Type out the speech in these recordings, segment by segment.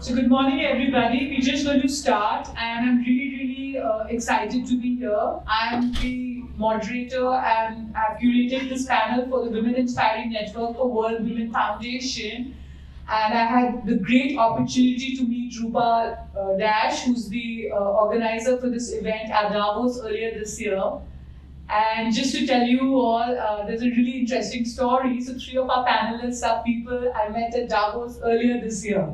So good morning, everybody. We're just going to start, and I'm really excited to be here. I'm the moderator, and I've curated this panel for the Women Inspiring Network for World Women Foundation. And I had the great opportunity to meet Rupa Dash, who's the organizer for this event at Davos earlier this year. And just to tell you all, there's a really interesting story. So three of our panelists are people I met at Davos earlier this year.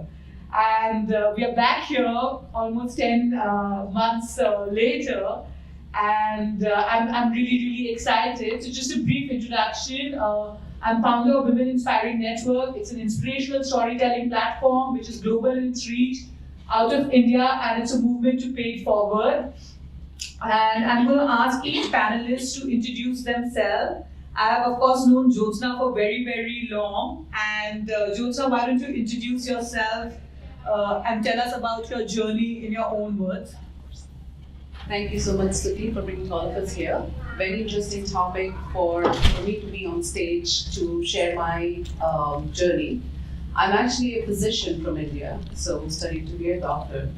And we are back here almost 10 months later. And I'm really excited. So just a brief introduction. I'm founder of Women Inspiring Network. It's an inspirational storytelling platform which is global in its reach out of India, and it's a movement to pay it forward. And I'm going to ask each panelist to introduce themselves. I have, of course, known Jyotsna for very long. And Jyotsna, why don't you introduce yourself and tell us about your journey in your own words? Thank you so much, Stuti, for bringing all of us here. Very interesting topic for me to be on stage to share my journey. I'm actually a physician from India, so studied to be a doctor.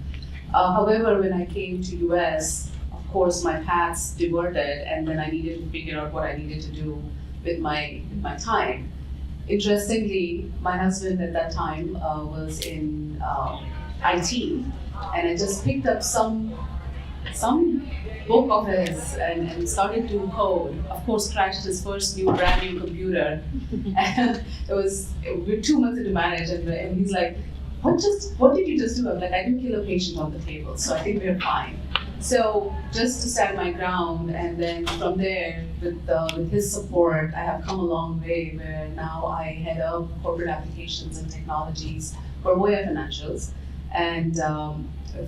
However, when I came to US, of course, my paths diverted, and then I needed to figure out what I needed to do with my time. Interestingly, my husband at that time was in IT, and I just picked up some book of his and started to code. Of course, crashed his first brand new computer, and we're 2 months into marriage, and he's like, "What did you just do?" I'm like, "I didn't kill a patient on the table, so I think we're fine." So just to stand my ground, and then from there, with his support, I have come a long way. Where now I head up corporate applications and technologies for Voya Financials, and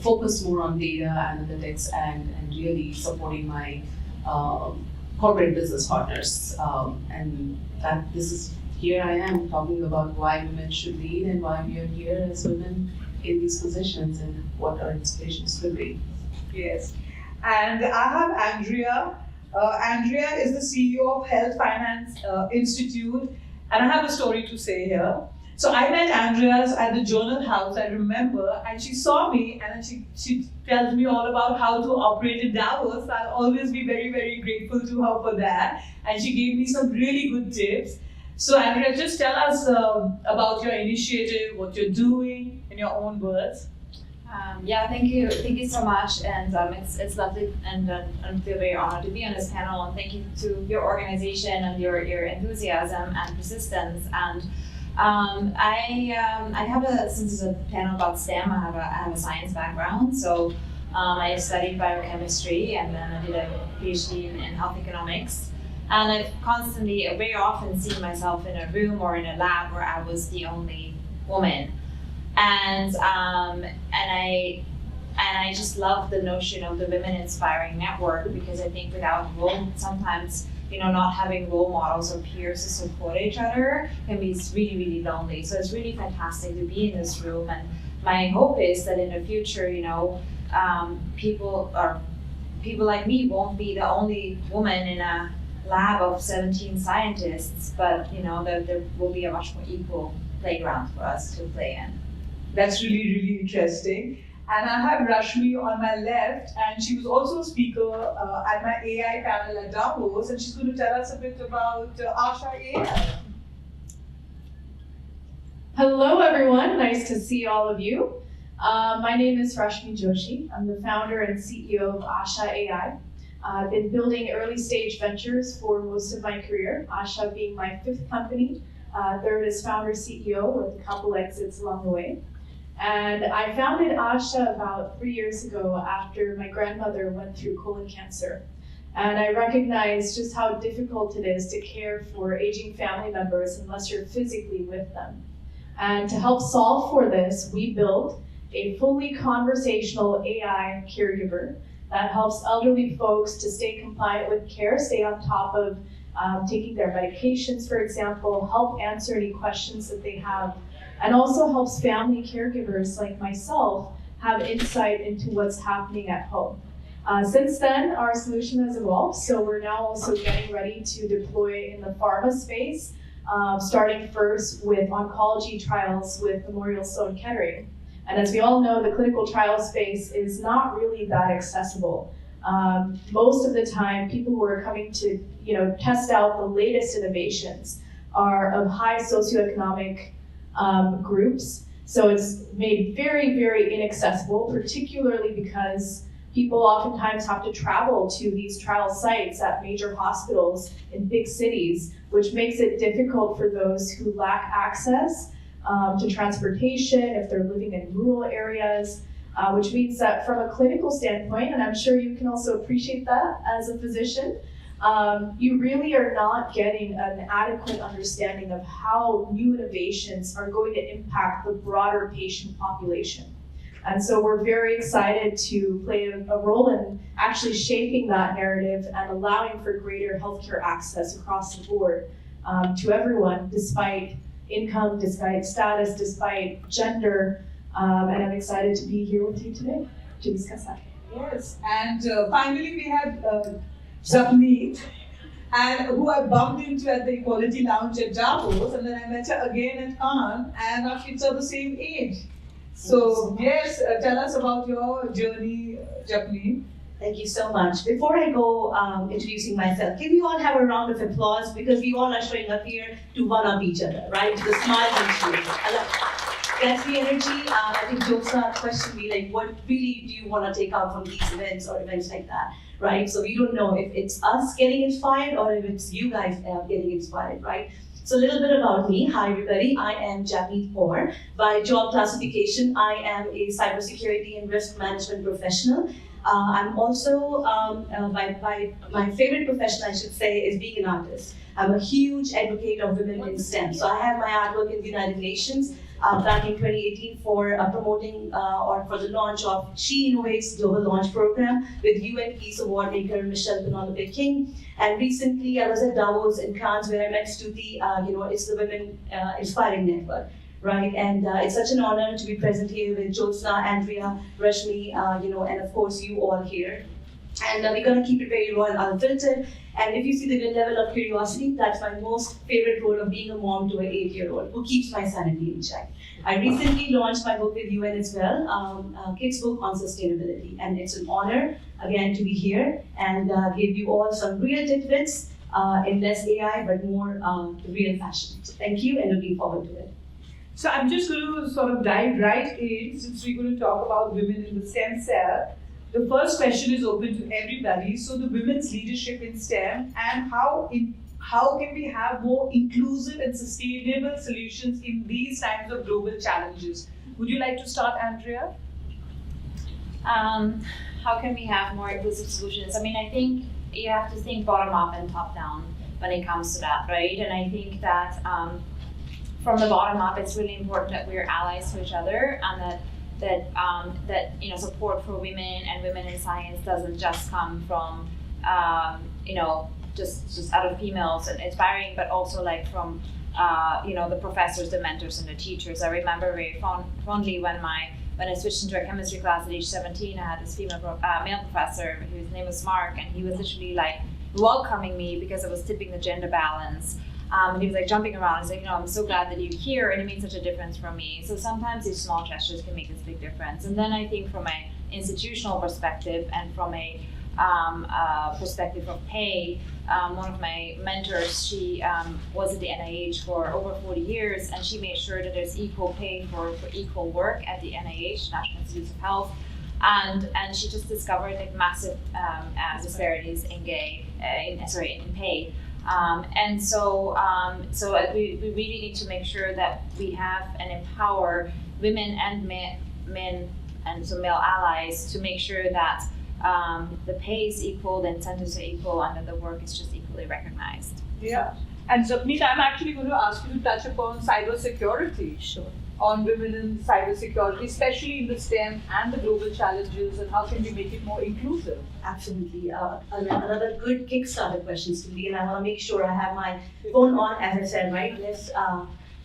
focus more on data analytics and really supporting my corporate business partners. And here I am talking about why women should lead and why we are here as women in these positions and what our inspirations could be. Yes. And I have Andrea. Andrea is the CEO of Health Finance Institute, and I have a story to say here. So I met Andrea at the Journal House, I remember, and she saw me, and then she tells me all about how to operate in Davos. I'll always be very grateful to her for that. And she gave me some really good tips. So Andrea, just tell us about your initiative, what you're doing in your own words. Thank you so much, and it's lovely, and I feel very honored to be on this panel. And thank you to your organization and your enthusiasm and persistence. And I have since it's a panel about STEM, I have a science background. So I studied biochemistry, and then I did a PhD in health economics. And I've very often seen myself in a room or in a lab where I was the only woman. And I just love the notion of the Women Inspiring Network, because I think sometimes not having role models or peers to support each other can be really lonely. So it's really fantastic to be in this room, and my hope is that in the future, people like me won't be the only woman in a lab of 17 scientists, but that there will be a much more equal playground for us to play in. That's really interesting. And I have Rashmi on my left, and she was also a speaker at my AI panel at Davos, and she's going to tell us a bit about Asha AI. Hello everyone, nice to see all of you. My name is Rashmi Joshi. I'm the founder and CEO of Asha AI. I've been building early stage ventures for most of my career, Asha being my 5th company, 3rd as founder CEO with a couple exits along the way. And I founded Asha about 3 years ago after my grandmother went through colon cancer. And I recognized just how difficult it is to care for aging family members unless you're physically with them. And to help solve for this, we built a fully conversational AI caregiver that helps elderly folks to stay compliant with care, stay on top of taking their medications, for example, help answer any questions that they have, and also helps family caregivers like myself have insight into what's happening at home. Since then, our solution has evolved, so we're now also getting ready to deploy in the pharma space, starting first with oncology trials with Memorial Sloan Kettering. And as we all know, the clinical trial space is not really that accessible. Most of the time, people who are coming to test out the latest innovations are of high socioeconomic groups. So it's made very, very inaccessible, particularly because people oftentimes have to travel to these trial sites at major hospitals in big cities, which makes it difficult for those who lack access to transportation, if they're living in rural areas, which means that from a clinical standpoint, and I'm sure you can also appreciate that as a physician, you really are not getting an adequate understanding of how new innovations are going to impact the broader patient population. And so we're very excited to play a role in actually shaping that narrative and allowing for greater healthcare access across the board to everyone, despite income, despite status, despite gender. And I'm excited to be here with you today to discuss that. Yes, and finally we have Japneet, and who I bumped into at the Equality Lounge at Davos, and then I met her again at Cannes, and our kids are the same age. So yes, tell us about your journey, Japneet. Thank you so much. Before I go introducing myself, can we all have a round of applause because we all are showing up here to one up each other, right? To the smiles and cheers. That's the energy. I think Jyotsna questioned me, like, what really do you want to take out from these events or events like that, right? So we don't know if it's us getting inspired or if it's you guys getting inspired, right? So a little bit about me. Hi, everybody. I am Japneet Kaur. By job classification, I am a cybersecurity and risk management professional. I'm also, by my favorite profession, I should say, is being an artist. I'm a huge advocate of women in STEM. So I have my artwork in the United Nations back in 2018 for promoting or for the launch of She Innovates Global Launch Program with UN Peace Award maker Michelle Penelope King. And recently I was at Davos in France where I met Stuti. It's the Women Inspiring Network, right? And it's such an honor to be present here with Jyotsna, Andrea, Rashmi, and of course you all here. And we're going to keep it very raw and unfiltered. And if you see the level of curiosity, that's my most favorite role of being a mom to an 8-year-old who keeps my sanity in check. I recently launched my book with UN as well, Kids Book on Sustainability. And it's an honor, again, to be here and give you all some real tidbits in less AI, but more real fashion. So thank you and looking forward to it. So I'm just going to sort of dive right in since we're going to talk about women in the STEM cell. The first question is open to everybody. So the women's leadership in STEM and how can we have more inclusive and sustainable solutions in these times of global challenges? Would you like to start, Andrea? How can we have more inclusive solutions? I mean, I think you have to think bottom up and top down when it comes to that, right? And I think that from the bottom up, it's really important that we're allies to each other and that support for women and women in science doesn't just come from just out of females and inspiring, but also like from the professors, the mentors, and the teachers. I remember very fondly when I switched into a chemistry class at age 17, I had this male professor whose name was Mark, and he was literally like welcoming me because I was tipping the gender balance. And he was like jumping around. He's like, I'm so glad that you're here, and it made such a difference for me. So sometimes these small gestures can make this big difference. And then I think from an institutional perspective and from a perspective of pay, one of my mentors, she was at the NIH for over 40 years, and she made sure that there's equal pay for equal work at the NIH, National Institutes of Health. And she just discovered like massive disparities in pay. So we really need to make sure that we have and empower women and men and so male allies to make sure that the pay is equal, the incentives are equal, and that the work is just equally recognized. Yeah. And Japneet, I'm actually going to ask you to touch upon cybersecurity. Sure. On women in cybersecurity, especially in the STEM and the global challenges, and how can we make it more inclusive? Absolutely. Another good Kickstarter question, Stuti, and I want to make sure I have my phone on, as I said, right? Less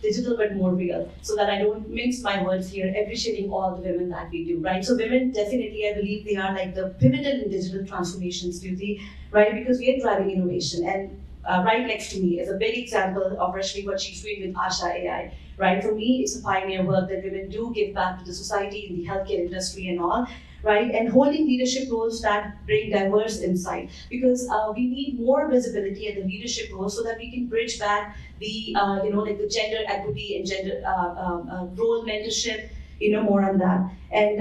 digital but more real, so that I don't mince my words here, appreciating all the women that we do, right? So women definitely, I believe they are like the pivotal in digital transformation, Stuti, right? Because we are driving innovation. And right next to me is a big example of Rashmi, what she's doing with Asha AI. right? For me, it's a pioneer work that women do give back to the society in the healthcare industry and all, right? And holding leadership roles that bring diverse insight, because we need more visibility at the leadership roles so that we can bridge back the, like the gender equity and gender role mentorship, more on that. And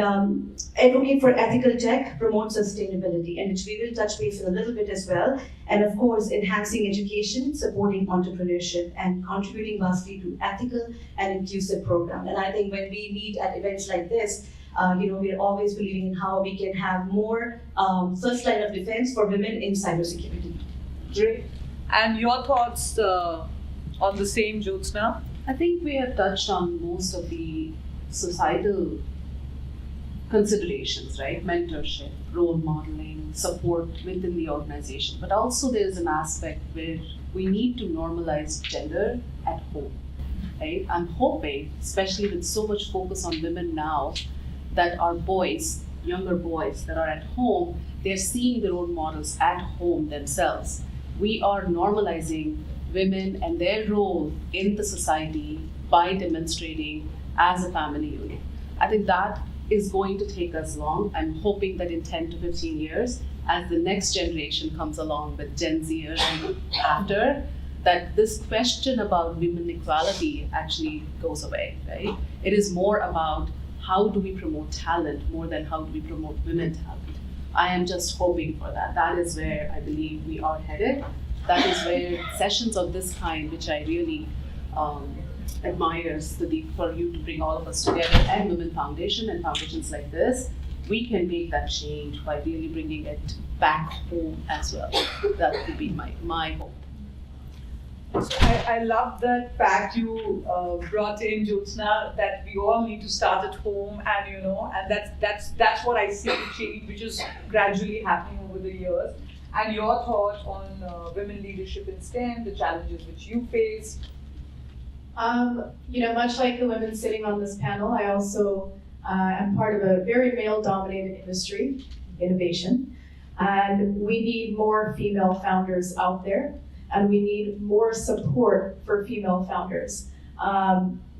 advocate for ethical tech, promote sustainability, and which we will touch base on a little bit as well. And of course, enhancing education, supporting entrepreneurship, and contributing vastly to ethical and inclusive program. And I think when we meet at events like this, we're always believing in how we can have more first line of defense for women in cybersecurity. Great. And your thoughts on the same, Jyotsna? I think we have touched on most of the societal considerations, right? Mentorship, role modeling, support within the organization. But also there's an aspect where we need to normalize gender at home, right? I'm hoping, especially with so much focus on women now, that our boys, younger boys that are at home, they're seeing the role models at home themselves. We are normalizing women and their role in the society by demonstrating as a family unit. I think that is going to take us long. I'm hoping that in 10 to 15 years, as the next generation comes along with Gen Zers and after, that this question about women equality actually goes away, right? It is more about how do we promote talent more than how do we promote women talent. I am just hoping for that. That is where I believe we are headed. That is where sessions of this kind, which I really admire, Sudeep, for you to bring all of us together, and Women Foundation and foundations like this, we can make that change by really bringing it back home as well. That would be my hope. I love that fact you brought in, Jyotsna, that we all need to start at home, and that's what I see change, which is gradually happening over the years. And your thoughts on women leadership in STEM, the challenges which you face. Much like the women sitting on this panel, I also am part of a very male-dominated industry, innovation, and we need more female founders out there, and we need more support for female founders.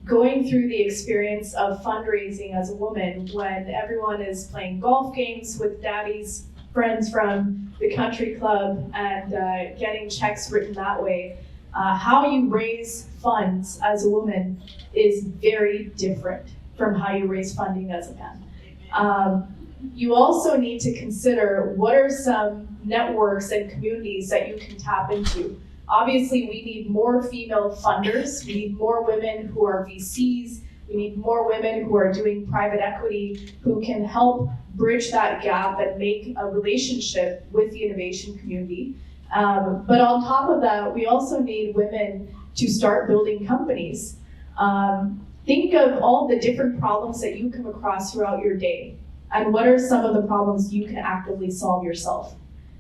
Going through the experience of fundraising as a woman when everyone is playing golf games with daddy's friends from the country club and getting checks written that way, how you raise funds as a woman is very different from how you raise funding as a man. You also need to consider what are some networks and communities that you can tap into. Obviously, we need more female funders. We need more women who are VCs. We need more women who are doing private equity, who can help bridge that gap and make a relationship with the innovation community. But on top of that, we also need women to start building companies. Think of all the different problems that you come across throughout your day, and what are some of the problems you can actively solve yourself.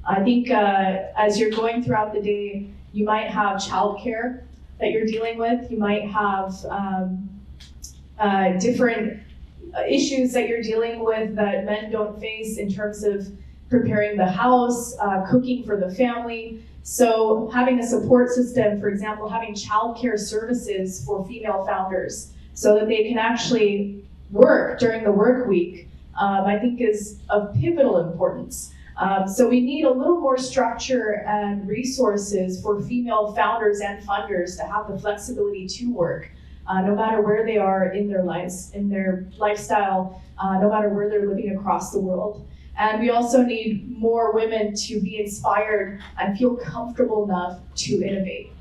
I think as you're going throughout the day, you might have childcare that you're dealing with. You might have different issues that you're dealing with that men don't face in terms of preparing the house, cooking for the family. So having a support system, for example, having childcare services for female founders so that they can actually work during the work week, I think is of pivotal importance. So we need a little more structure and resources for female founders and funders to have the flexibility to work, no matter where they are in their lives, in their lifestyle, no matter where they're living across the world. And we also need more women to be inspired and feel comfortable enough to innovate.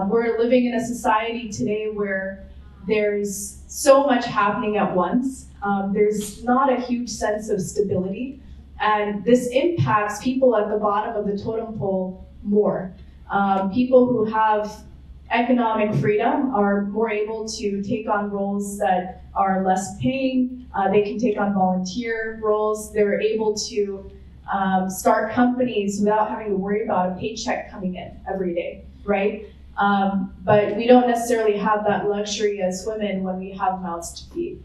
We're living in a society today where there's so much happening at once. There's not a huge sense of stability. And this impacts people at the bottom of the totem pole more. People who have economic freedom are more able to take on roles that are less paying. They can take on volunteer roles. They're able to start companies without having to worry about a paycheck coming in every day, right? But we don't necessarily have that luxury as women when we have mouths to feed.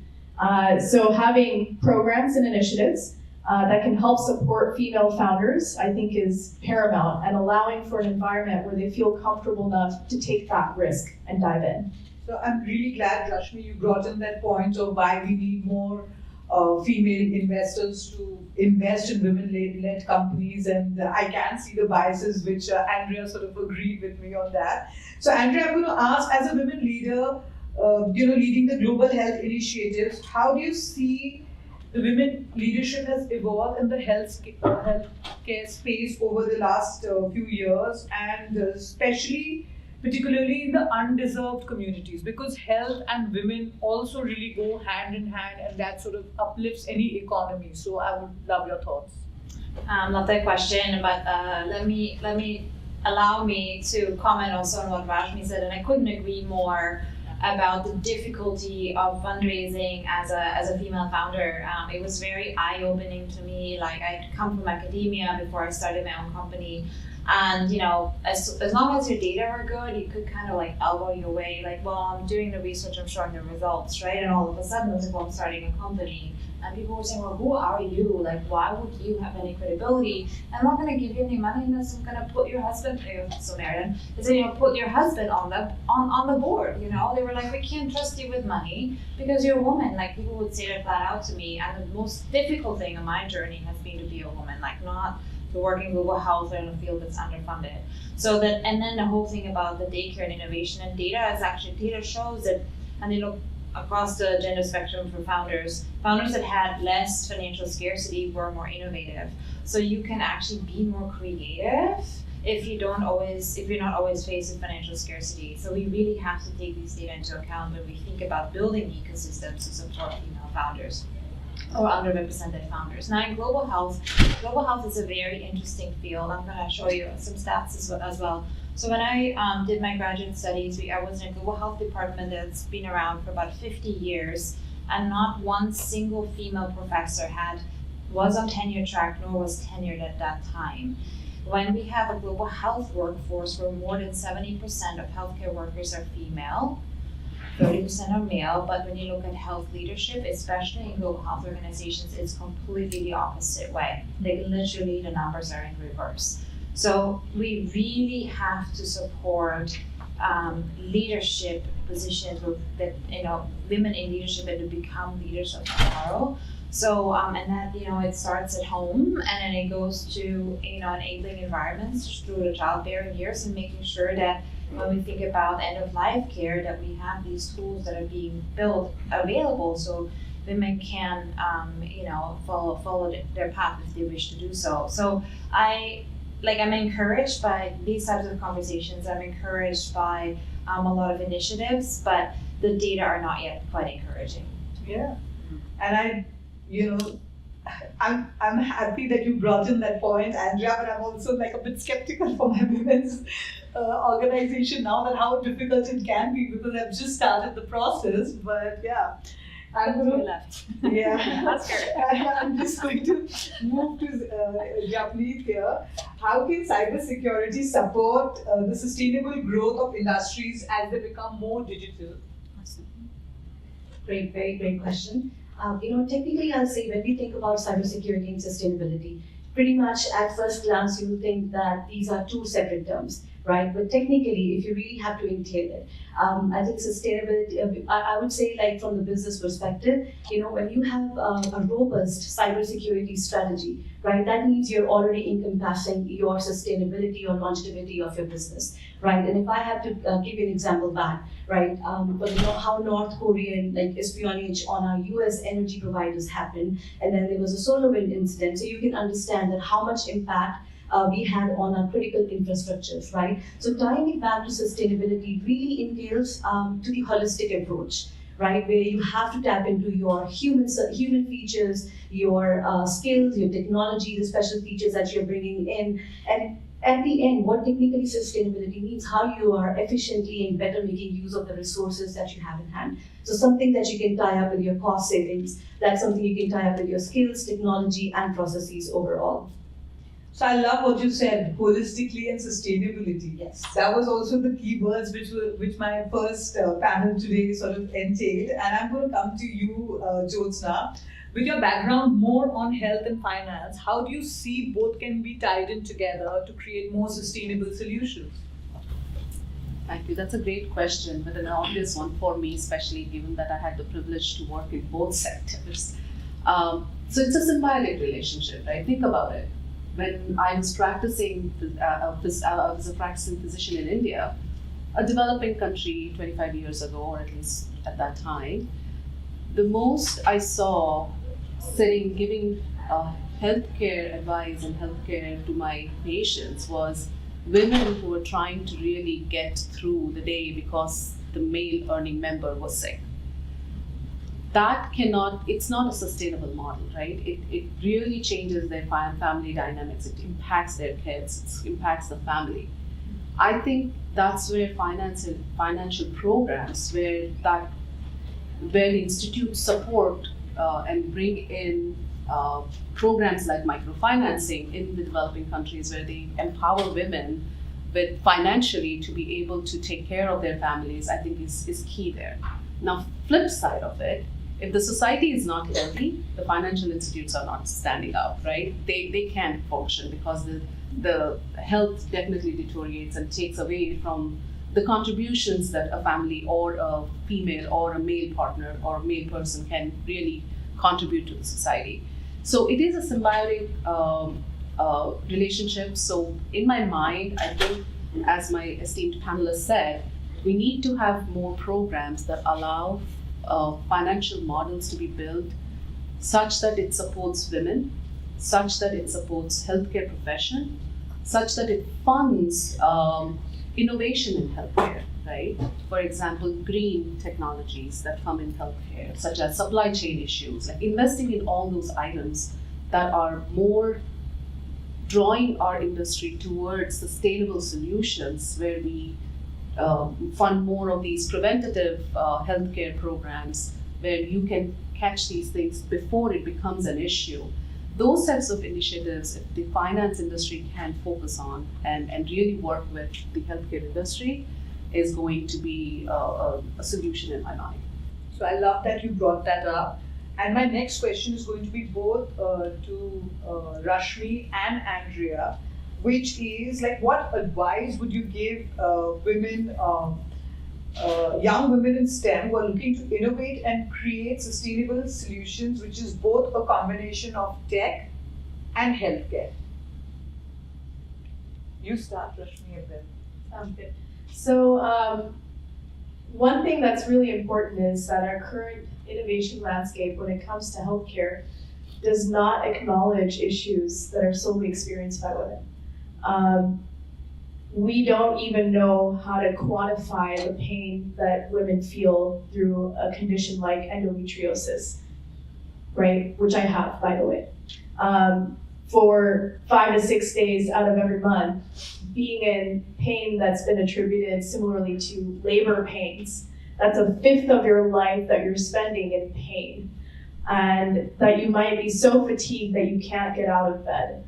So having programs and initiatives that can help support female founders, I think, is paramount, and allowing for an environment where they feel comfortable enough to take that risk and dive in. So I'm really glad, Rashmi, you brought in that point of why we need more female investors to invest in women-led companies, and I can see the biases which Andrea sort of agreed with me on that. So Andrea, I'm going to ask, as a women leader, leading the global health initiatives, how do you see the women leadership has evolved in the healthcare space over the last few years, and especially particularly in the undeserved communities, because health and women also really go hand in hand, and that sort of uplifts any economy. So I would love your thoughts. Love that question, but let me allow me to comment also on what Rashmi said, and I couldn't agree more about the difficulty of fundraising as a female founder. It was very eye-opening to me. Like, I'd come from academia before I started my own company. And as long as your data were good, you could kind of like elbow your way, like, well, I'm doing the research, I'm showing the results, right? And all of a sudden, it's like, well, I'm starting a company. And people were saying, well, who are you? Like, why would you have any credibility? I'm not going to give you any money unless I'm going to put your husband, so Marian, put your husband on the board, They were like, we can't trust you with money because you're a woman. Like, people would say that flat out to me. And the most difficult thing in my journey has been to be a woman, like not to work in global health or in a field that's underfunded. So that, and then the whole thing about the daycare and innovation and data shows that, and they look across the gender spectrum for founders that had less financial scarcity were more innovative. So you can actually be more creative if you're not always faced with financial scarcity. So we really have to take these data into account when we think about building ecosystems to support female founders or underrepresented founders. Now in global health is a very interesting field. I'm going to show you some stats as well. So when I did my graduate studies, I was in a global health department that's been around for about 50 years, and not one single female professor was on tenure track nor was tenured at that time. When we have a global health workforce where more than 70% of healthcare workers are female, 30% are male, but when you look at health leadership, especially in global health organizations, it's completely the opposite way. Like, literally the numbers are in reverse. So we really have to support leadership positions that women in leadership that to become leaders of tomorrow. So and that it starts at home, and then it goes to enabling environments through the childbearing years, and making sure that when we think about end of life care, that we have these tools that are being built available so women can follow their path if they wish to do so. So I'm encouraged by these types of conversations. I'm encouraged by a lot of initiatives, but the data are not yet quite encouraging. Yeah, and I'm happy that you brought in that point, Andrea, but I'm also like a bit skeptical for my women's organization now, that how difficult it can be, because I've just started the process. But yeah, I'm just going to move to Japneet here. How can cybersecurity support the sustainable growth of industries as they become more digital? Great, very great question. Technically, I'll say when we think about cybersecurity and sustainability, pretty much at first glance, you'll think that these are two separate terms, right? But technically, if you really have to entail it, I think sustainability, I would say, like from the business perspective, when you have a robust cybersecurity strategy, right, that means you're already encompassing your sustainability or longevity of your business, right? And if I have to give you an example back, right, how North Korean espionage on our US energy providers happened, and then there was a SolarWind incident, so you can understand that how much impact we had on our critical infrastructures, right? So tying it back to sustainability really entails to the holistic approach, right? Where you have to tap into your human features, your skills, your technology, the special features that you're bringing in, and at the end, what technically sustainability means, how you are efficiently and better making use of the resources that you have in hand. So something that you can tie up with your cost savings, that's something you can tie up with your skills, technology, and processes overall. So I love what you said, holistically and sustainability. Yes. That was also the keywords which my first panel today sort of entailed. And I'm going to come to you, Jyotsna. With your background more on health and finance, how do you see both can be tied in together to create more sustainable solutions? Thank you. That's a great question, but an obvious one for me, especially given that I had the privilege to work in both sectors. So it's a symbiotic relationship, right? Think about it. When I was practicing, I was a practicing physician in India, a developing country 25 years ago, or at least at that time. The most I saw giving healthcare advice and healthcare to my patients was women who were trying to really get through the day because the male earning member was sick. It's not a sustainable model, right? It really changes their family dynamics. It impacts their kids, it impacts the family. I think that's where financial programs, where the institutes support and bring in programs like microfinancing in the developing countries, where they empower women with financially to be able to take care of their families, I think is key there. Now, flip side of it, if the society is not healthy, the financial institutes are not standing up, right? They can't function because the health definitely deteriorates and takes away from the contributions that a family or a female or a male partner or a male person can really contribute to the society. So it is a symbiotic relationship. So in my mind, I think, as my esteemed panelist said, we need to have more programs that allow financial models to be built such that it supports women, such that it supports healthcare profession, such that it funds innovation in healthcare, right? For example, green technologies that come in healthcare, such as supply chain issues, like investing in all those items that are more drawing our industry towards sustainable solutions, where we fund more of these preventative healthcare programs, where you can catch these things before it becomes an issue. Those types of initiatives, if the finance industry can focus on and really work with the healthcare industry, is going to be a solution in my mind. So I love that you brought that up. And my next question is going to be both to Rashmi and Andrea, which is like, what advice would you give women, young women in STEM who are looking to innovate and create sustainable solutions, which is both a combination of tech and healthcare? You start, Rashmi, and then. Sounds good. So one thing that's really important is that our current innovation landscape, when it comes to healthcare, does not acknowledge issues that are solely experienced by women. We don't even know how to quantify the pain that women feel through a condition like endometriosis, right? Which I have, by the way. For 5 to 6 days out of every month, being in pain that's been attributed similarly to labor pains. That's a fifth of your life that you're spending in pain, and that you might be so fatigued that you can't get out of bed.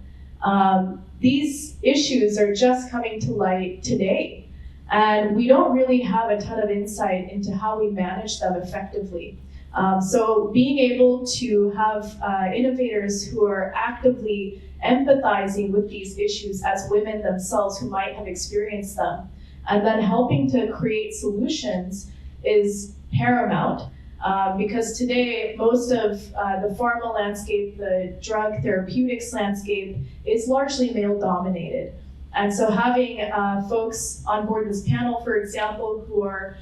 These issues are just coming to light today, and we don't really have a ton of insight into how we manage them effectively. So being able to have innovators who are actively empathizing with these issues as women themselves who might have experienced them, and then helping to create solutions is paramount. Because today, most of the pharma landscape, the drug therapeutics landscape, is largely male-dominated. And so having folks on board this panel, for example, who are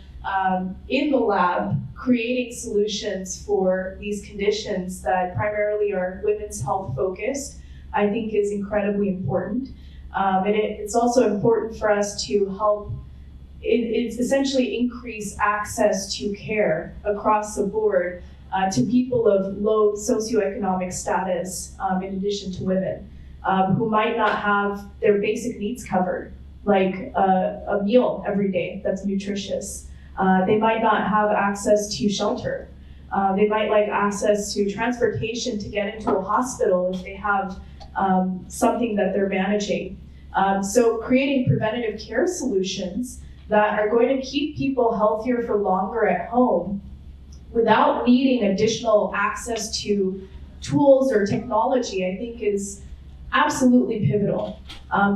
in the lab creating solutions for these conditions that primarily are women's health focused, I think is incredibly important. And it's also important for us to help it's essentially increase access to care across the board to people of low socioeconomic status, in addition to women, who might not have their basic needs covered, like a meal every day that's nutritious. They might not have access to shelter. They might like access to transportation to get into a hospital if they have something that they're managing. So creating preventative care solutions that are going to keep people healthier for longer at home without needing additional access to tools or technology, I think is absolutely pivotal.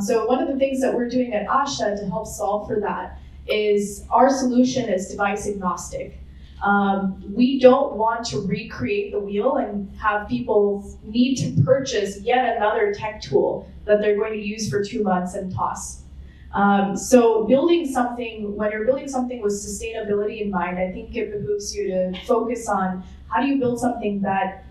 So one of the things that we're doing at ASHA to help solve for that is our solution is device agnostic. We don't want to recreate the wheel and have people need to purchase yet another tech tool that they're going to use for 2 months and toss. So building something, when you're building something with sustainability in mind, I think it behooves you to focus on how do you build something that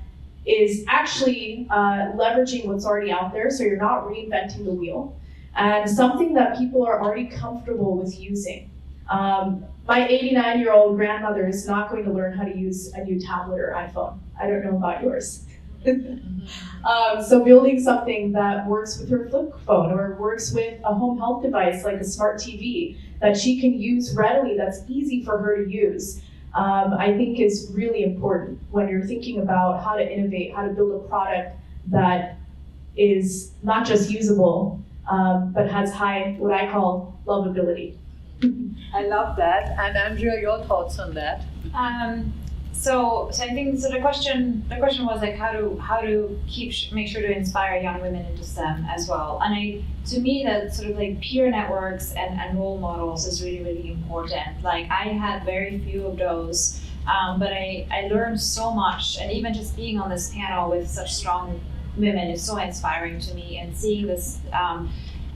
is actually leveraging what's already out there, so you're not reinventing the wheel, and something that people are already comfortable with using. My 89-year-old grandmother is not going to learn how to use a new tablet or iPhone. I don't know about yours. So building something that works with her flip phone or works with a home health device like a smart TV that she can use readily, that's easy for her to use, I think is really important when you're thinking about how to innovate, how to build a product that is not just usable, but has high, what I call, lovability. I love that. And Andrea, your thoughts on that? So I think the question was like how to make sure to inspire young women into STEM as well. And to me that sort of like peer networks and role models is really, really important. Like I had very few of those, but I learned so much, and even just being on this panel with such strong women is so inspiring to me, and seeing this.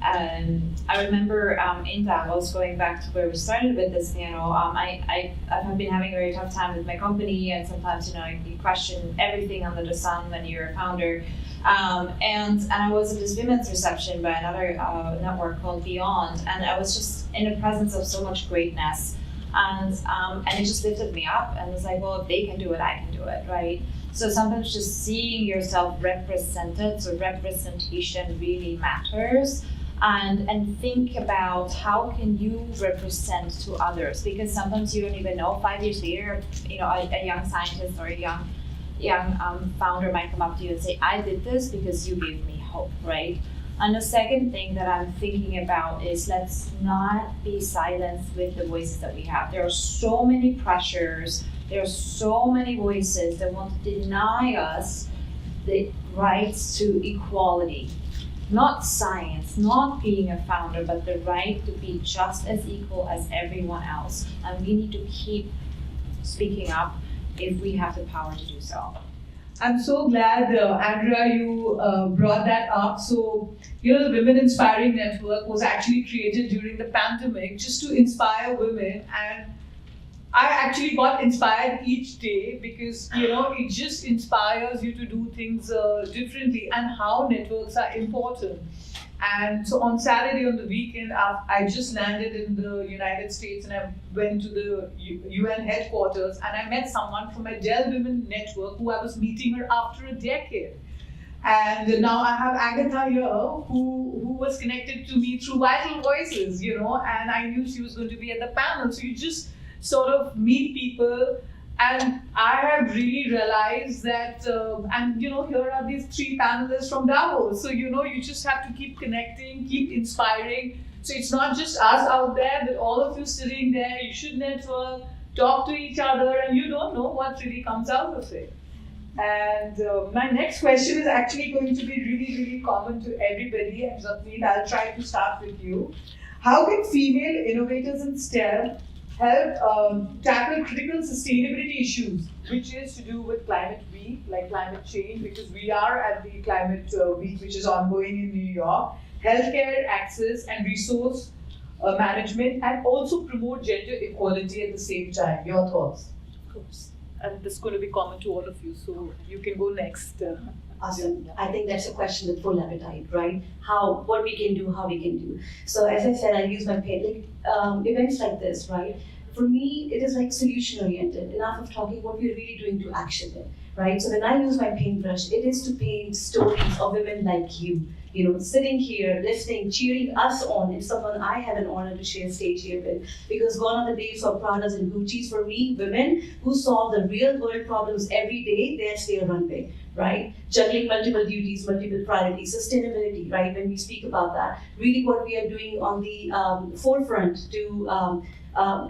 I remember in Davos, going back to where we started with this panel, I've been having a very tough time with my company, and sometimes you question everything under the sun when you're a founder. And I was at this women's reception by another network called Beyond, and I was just in the presence of so much greatness, and it just lifted me up, and was like, well, if they can do it, I can do it, right? So sometimes just seeing yourself represented, so representation really matters. And think about how can you represent to others, because sometimes you don't even know. 5 years later, a young scientist or a young founder might come up to you and say, I did this because you gave me hope, right? And the second thing that I'm thinking about is let's not be silenced with the voices that we have. There are so many pressures, there are so many voices that want to deny us the rights to equality. Not science, not being a founder, but the right to be just as equal as everyone else. And we need to keep speaking up if we have the power to do so. I'm so glad, Andrea, you brought that up. So, the Women Inspiring Network was actually created during the pandemic just to inspire women, and I actually got inspired each day because, it just inspires you to do things differently, and how networks are important. And so on Saturday on the weekend, I just landed in the United States, and I went to the UN headquarters, and I met someone from a Dell Women Network who I was meeting her after a decade. And now I have Agatha here who was connected to me through Vital Voices, and I knew she was going to be at the panel. So you just sort of meet people, and I have really realized that, here are these 3 panelists from Davos. So, you just have to keep connecting, keep inspiring. So it's not just us out there, but all of you sitting there, you should network, talk to each other, and you don't know what really comes out of it. And my next question is actually going to be really, really common to everybody. And Sapneet, I'll try to start with you. How can female innovators in STEM help tackle critical sustainability issues, which is to do with climate week, like climate change, because we are at the climate week, which is ongoing in New York, healthcare access and resource management, and also promote gender equality at the same time. Your thoughts? Of course. And this is going to be common to all of you, so you can go next. Awesome. I think that's a question with full appetite, right? What we can do, how we can do. So as I said, I use my paint, events like this, right? For me, it is like solution oriented. Enough of talking, what we're really doing to action it, right? So when I use my paintbrush, it is to paint stories of women like you, sitting here, listening, cheering us on. It's someone I have an honor to share stage here with, because gone are the days of Pradas and Gucci's. For me, women who solve the real world problems every day, that's their runway, right? Juggling multiple duties, multiple priorities, sustainability, right? When we speak about that, really what we are doing on the forefront to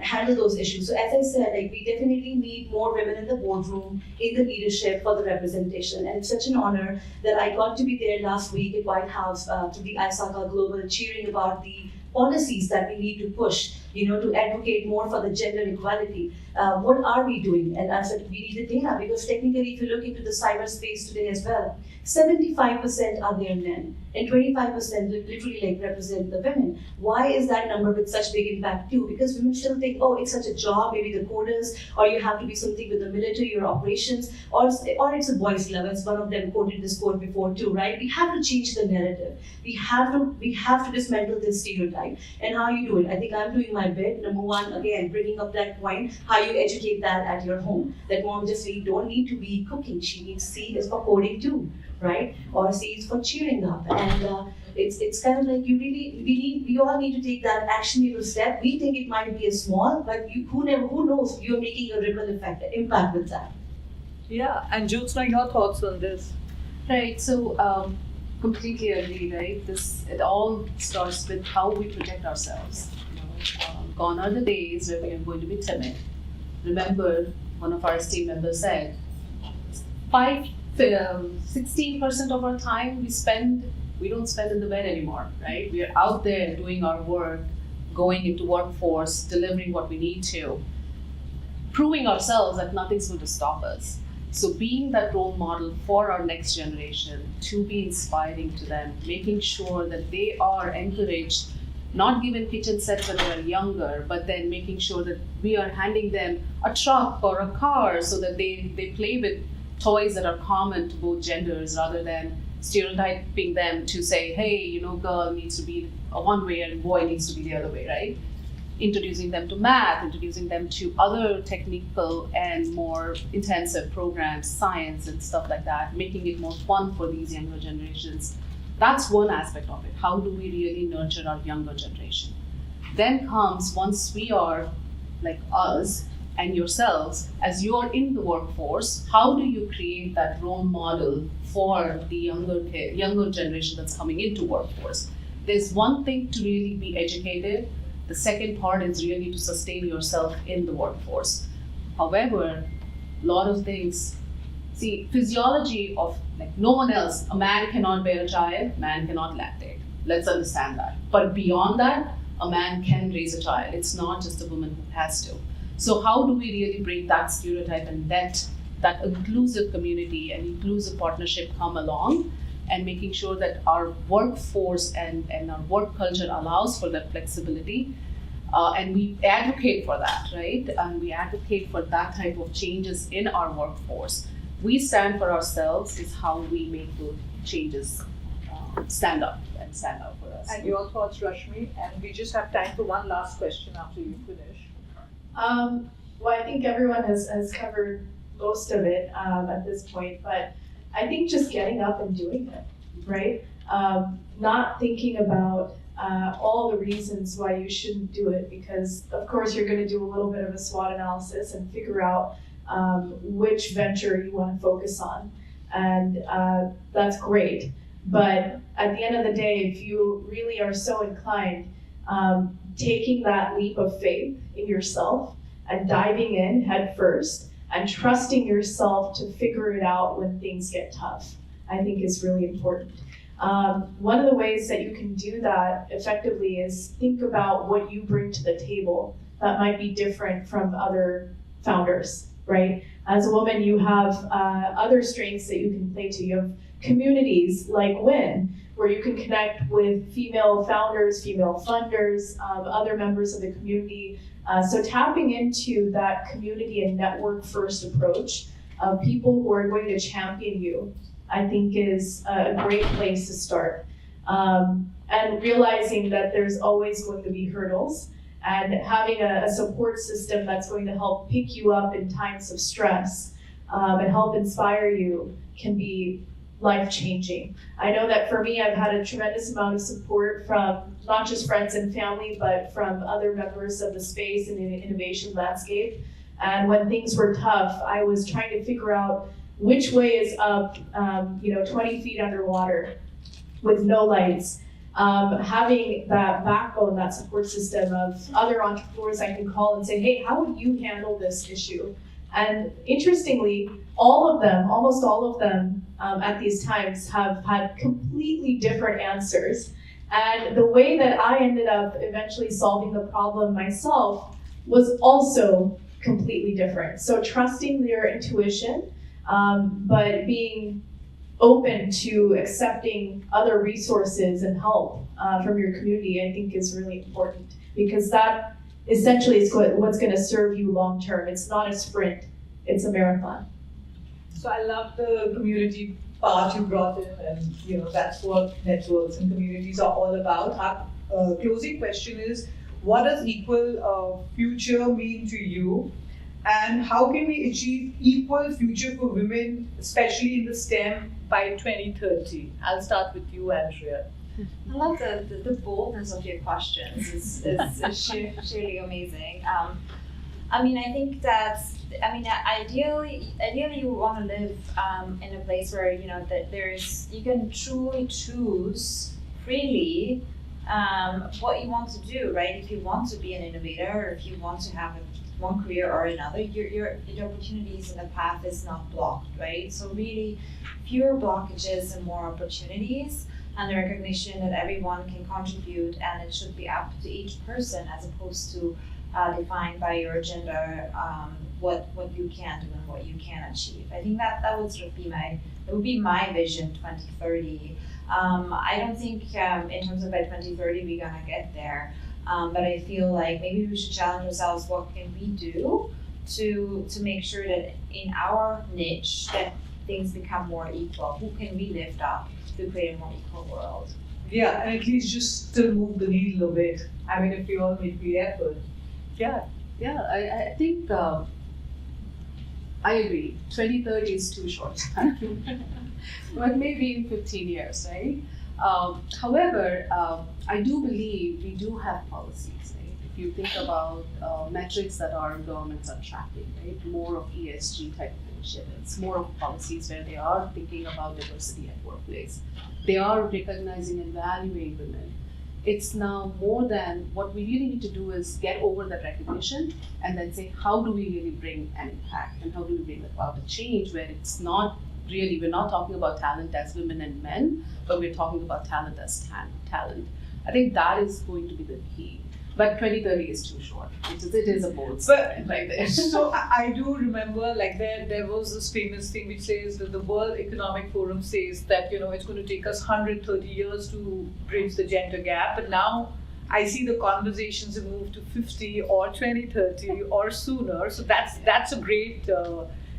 handle those issues. So as I said, we definitely need more women in the boardroom, in the leadership, for the representation. And it's such an honor that I got to be there last week at White House to the ISACA Global, cheering about the policies that we need to push to advocate more for the gender equality. What are we doing? And I said, we need the data, because technically if you look into the cyberspace today as well, 75% are there men and 25% literally like represent the women. Why is that number with such big impact too? Because women still think, oh, it's such a job, maybe the coders, or you have to be something with the military or operations, or it's a boys' club, as one of them quoted this quote before too, right? We have to change the narrative. We have to dismantle this stereotype. And how you do it? I think I'm doing my bit. Number one, again, bringing up that point, how you educate that at your home. That mom just don't need to be cooking. She needs C is for coding too, right? Or C is for cheering up. And it's kind of like we all need to take that actionable step. We think it might be a small, but who knows? You're making a ripple effect, impact with that. Yeah, and Jyotsna, your thoughts on this? Right, so completely agree, right? It all starts with how we project ourselves. Gone are the days where we are going to be timid. Remember, one of our esteemed members said, 16% of our time we don't spend in the bed anymore, right? We are out there doing our work, going into workforce, delivering what we need to, proving ourselves that nothing's going to stop us. So being that role model for our next generation, to be inspiring to them, making sure that they are encouraged, not given kitchen sets when they are younger, but then making sure that we are handing them a truck or a car so that they play with toys that are common to both genders, rather than stereotyping them to say, hey, girl needs to be one way and boy needs to be the other way, right? Introducing them to math, introducing them to other technical and more intensive programs, science and stuff like that, making it more fun for these younger generations. That's one aspect of it. How do we really nurture our younger generation? Then comes, once we are like us and yourselves, as you're in the workforce, how do you create that role model for the younger generation that's coming into workforce? There's one thing to really be educated. The second part is really to sustain yourself in the workforce. However, a lot of things, physiology of no one else, a man cannot bear a child, man cannot lactate. Let's understand that. But beyond that, a man can raise a child. It's not just a woman who has to. So how do we really break that stereotype and that inclusive community and inclusive partnership come along, and making sure that our workforce and our work culture allows for that flexibility. And we advocate for that, right? And we advocate for that type of changes in our workforce. We stand for ourselves is how we make those changes stand up for us. And your thoughts, Rashmi? And we just have time for one last question after you finish. Well, I think everyone has covered most of it at this point, but I think just getting up and doing it, right? Not thinking about all the reasons why you shouldn't do it, because of course you're going to do a little bit of a SWOT analysis and figure out which venture you want to focus on, and that's great. But at the end of the day, if you really are so inclined, taking that leap of faith in yourself and diving in head first and trusting yourself to figure it out when things get tough, I think is really important. One of the ways that you can do that effectively is think about what you bring to the table that might be different from other founders, right? As a woman, you have other strengths that you can play to. You have communities like WIN, where you can connect with female founders, female funders, other members of the community. So tapping into that community and network first approach of people who are going to champion you, I think is a great place to start. And realizing that there's always going to be hurdles, and having a support system that's going to help pick you up in times of stress and help inspire you can be life-changing. I know that for me, I've had a tremendous amount of support from not just friends and family, but from other members of the space and the innovation landscape. And when things were tough, I was trying to figure out which way is up, 20 feet underwater with no lights. Having that backbone, that support system of other entrepreneurs I can call and say, hey, how would you handle this issue? And interestingly, almost all of them at these times have had completely different answers. And the way that I ended up eventually solving the problem myself was also completely different. So trusting your intuition, but being open to accepting other resources and help from your community, I think is really important, because that essentially is what's going to serve you long term. It's not a sprint, it's a marathon. So I love the community part you brought in, and that's what networks and communities are all about. Our closing question is, what does equal future mean to you, and how can we achieve equal future for women, especially in the STEM, by 2030? I'll start with you, Andrea. I love the boldness of your questions. It's surely amazing. I mean, I think that, ideally you want to live in a place where, that you can truly choose freely what you want to do, right? If you want to be an innovator, or if you want to have one career or another, your opportunities in the path is not blocked, right? So really, fewer blockages and more opportunities, and the recognition that everyone can contribute, and it should be up to each person as opposed to defined by your gender, what you can do and what you can achieve. I think that would sort of be my vision 2030. I don't think in terms of by 2030 we're gonna get there, but I feel like maybe we should challenge ourselves. What can we do to make sure that in our niche that things become more equal? Who can we lift up to create a more equal world? Yeah, and at least just still move the needle a bit. I mean, if we all make the effort. Yeah. Yeah, I think I agree. 2030 is too short time, but maybe in 15 years, right? However, I do believe we do have policies, right? If you think about metrics that our governments are tracking, right? More of ESG type of initiatives, more of policies where they are thinking about diversity at workplace. They are recognizing and valuing women. It's now more than, what we really need to do is get over that recognition and then say, how do we really bring an impact, and how do we bring about a change where it's not really, we're not talking about talent as women and men, but we're talking about talent as talent. I think that is going to be the key. But 2030 is too short. It is a bold statement like this. So I do remember, like, there was this famous thing which says that the World Economic Forum says that it's going to take us 130 years to bridge the gender gap, but now I see the conversations have moved to 50 or 2030 or sooner. So that's a great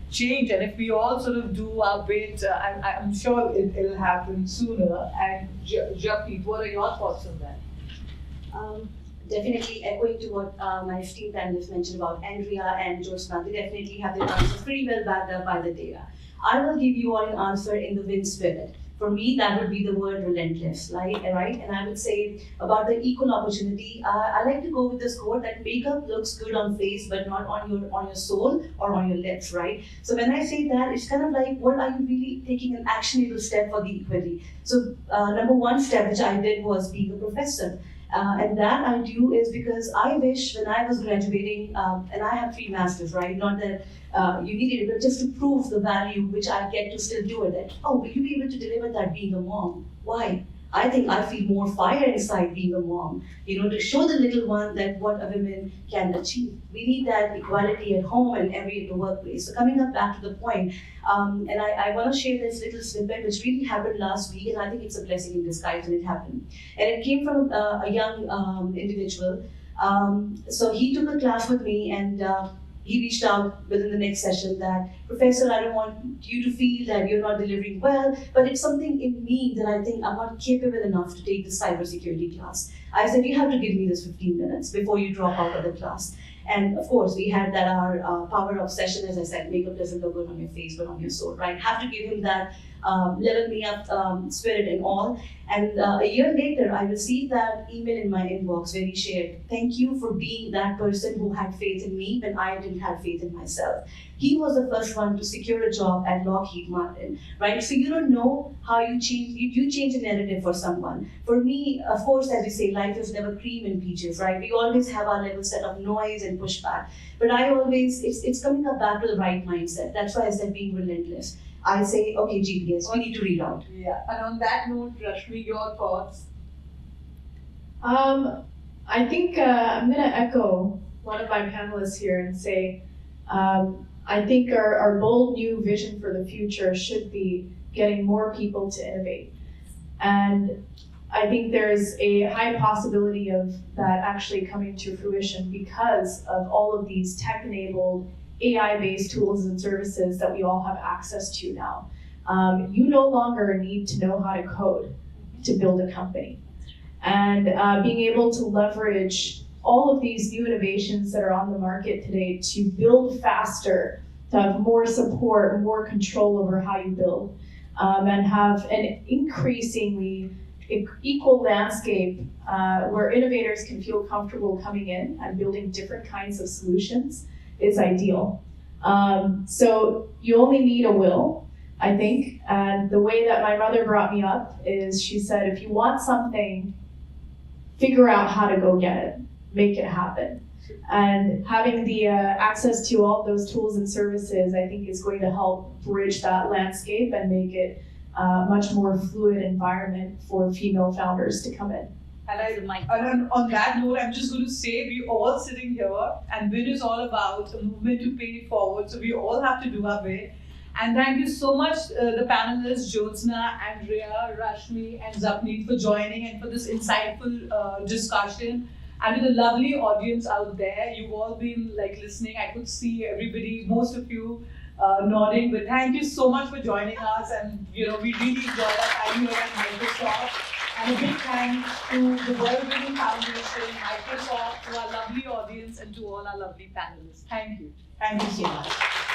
change, and if we all sort of do our bit, I'm sure it'll happen sooner. And Japneet, what are your thoughts on that? Definitely echoing to what my esteemed panelists mentioned about Andrea and Jyotsna, they definitely have their answers pretty well backed up by the data. I will give you all an answer in the WIN spirit. For me, that would be the word relentless, right? And I would say about the equal opportunity, I like to go with this quote that makeup looks good on face, but not on your soul or on your lips, right? So when I say that, it's kind of like, what are you really taking an actionable step for the equity? So number one step which I did was being a professor. And that I do is because I wish when I was graduating, and I have 3 masters, right? Not that you needed it, but just to prove the value which I get to still do it. That, will you be able to deliver that being a mom? Why? I think I feel more fire inside being a mom, to show the little one that what a woman can achieve. We need that equality at home and at the workplace. So coming up back to the point, and I want to share this little snippet which really happened last week, and I think it's a blessing in disguise when it happened. And it came from a young individual. So he took a class with me, and he reached out within the next session that, Professor, I don't want you to feel that you're not delivering well, but it's something in me that I think I'm not capable enough to take this cybersecurity class. I said, you have to give me this 15 minutes before you drop out of the class. And of course, we had that our power up session. As I said, makeup doesn't look good on your face, but on your soul, right? Have to give him that level me up spirit and all. And a year later, I received that email in my inbox where he shared, thank you for being that person who had faith in me when I didn't have faith in myself. He was the first one to secure a job at Lockheed Martin, right? So you don't know how you change a narrative for someone. For me, of course, as we say, life is never cream and peaches, right? We always have our little set of noise and pushback. But I always, it's coming up back to the right mindset. That's why I said being relentless. I say, okay, GPS, we need to read out. Yeah, and on that note, Rashmi, your thoughts? I think I'm going to echo one of my panelists here and say I think our bold new vision for the future should be getting more people to innovate. And I think there's a high possibility of that actually coming to fruition because of all of these tech-enabled, AI-based tools and services that we all have access to now. You no longer need to know how to code to build a company. And being able to leverage all of these new innovations that are on the market today to build faster, to have more support, more control over how you build, and have an increasingly equal landscape where innovators can feel comfortable coming in and building different kinds of solutions is ideal. So you only need a will, I think. And the way that my mother brought me up is she said, if you want something, figure out how to go get it, make it happen. And having the access to all those tools and services, I think, is going to help bridge that landscape and make it a much more fluid environment for female founders to come in. And on that note, I'm just going to say we're all sitting here, and WIN is all about a movement to pay it forward. So we all have to do our bit. And thank you so much, the panelists, Jyotsna, Andrea, Rashmi, and Zapneet, for joining and for this insightful discussion. And to the lovely audience out there, you've all been listening. I could see everybody, most of you nodding. But thank you so much for joining us. And we really enjoyed our time here at Microsoft. And a big thanks to the World Winning Foundation, Microsoft, to our lovely audience, and to all our lovely panelists. Thank you. Thank you so much.